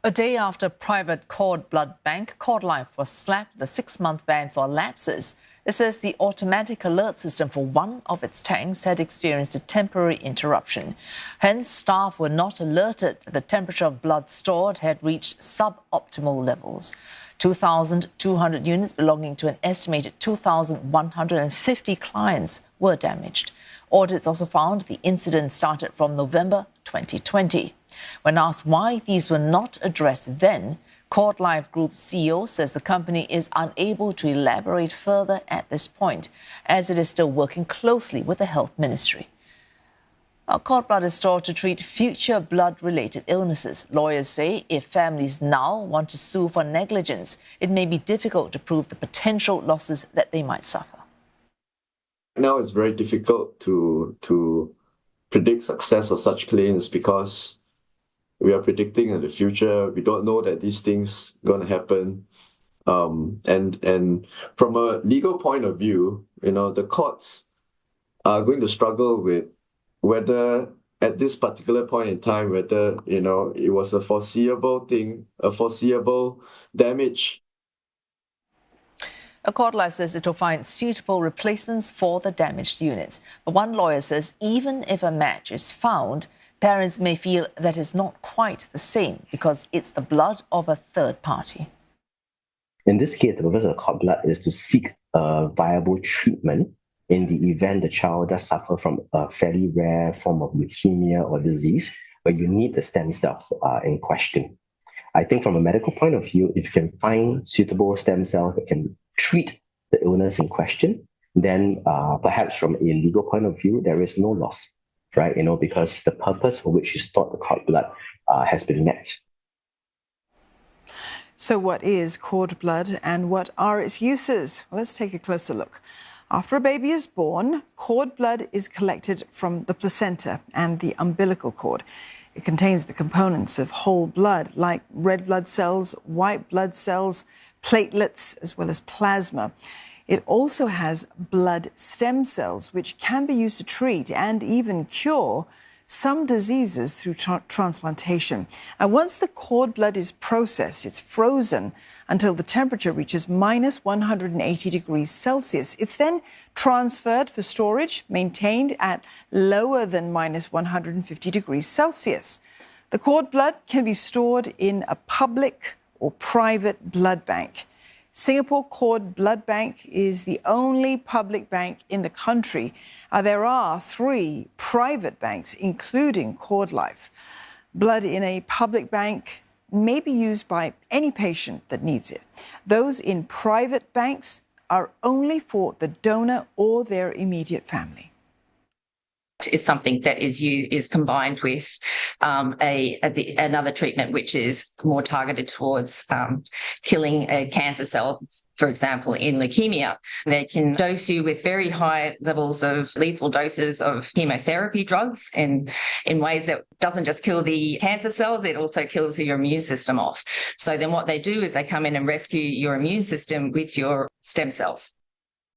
A day after private cord blood bank Cordlife was slapped with a 6-month ban for lapses, it says the automatic alert system for one of its tanks had experienced a temporary interruption. Hence, staff were not alerted that the temperature of blood stored had reached suboptimal levels. 2,200 units belonging to an estimated 2,150 clients were damaged. Audits also found the incident started from November 2020. When asked why these were not addressed then, Cordlife Group CEO says the company is unable to elaborate further at this point, as it is still working closely with the Health Ministry. Cord blood is stored to treat future blood-related illnesses. Lawyers say if families now want to sue for negligence, it may be difficult to prove the potential losses that they might suffer. Now it's very difficult to predict success of such claims because we are predicting in the future. We don't know that these things are going to happen. And from a legal point of view, the courts are going to struggle with whether at this particular point in time, whether, it was a foreseeable thing, a foreseeable damage. Cordlife says it will find suitable replacements for the damaged units. But one lawyer says even if a match is found, parents may feel that it's not quite the same because it's the blood of a third party. In this case, the purpose of cord blood is to seek a viable treatment in the event the child does suffer from a fairly rare form of leukemia or disease where you need the stem cells in question. I think from a medical point of view, if you can find suitable stem cells that can treat the illness in question, then perhaps from a legal point of view, there is no loss, right? Because the purpose for which you stored the cord blood has been met. So what is cord blood and what are its uses? Well, let's take a closer look. After a baby is born, cord blood is collected from the placenta and the umbilical cord. It contains the components of whole blood like red blood cells, white blood cells, platelets, as well as plasma. It also has blood stem cells, which can be used to treat and even cure some diseases through transplantation. And once the cord blood is processed, it's frozen until the temperature reaches minus 180 degrees Celsius. It's then transferred for storage, maintained at lower than minus 150 degrees Celsius. The cord blood can be stored in a public or private blood bank. Singapore Cord Blood Bank is the only public bank in the country. There are 3 private banks, including Cordlife. Blood in a public bank may be used by any patient that needs it. Those in private banks are only for the donor or their immediate family. Is something that is combined with another treatment which is more targeted towards killing a cancer cell, for example, in leukemia. They can dose you with very high levels of lethal doses of chemotherapy drugs in ways that doesn't just kill the cancer cells, it also kills your immune system off. So then what they do is they come in and rescue your immune system with your stem cells.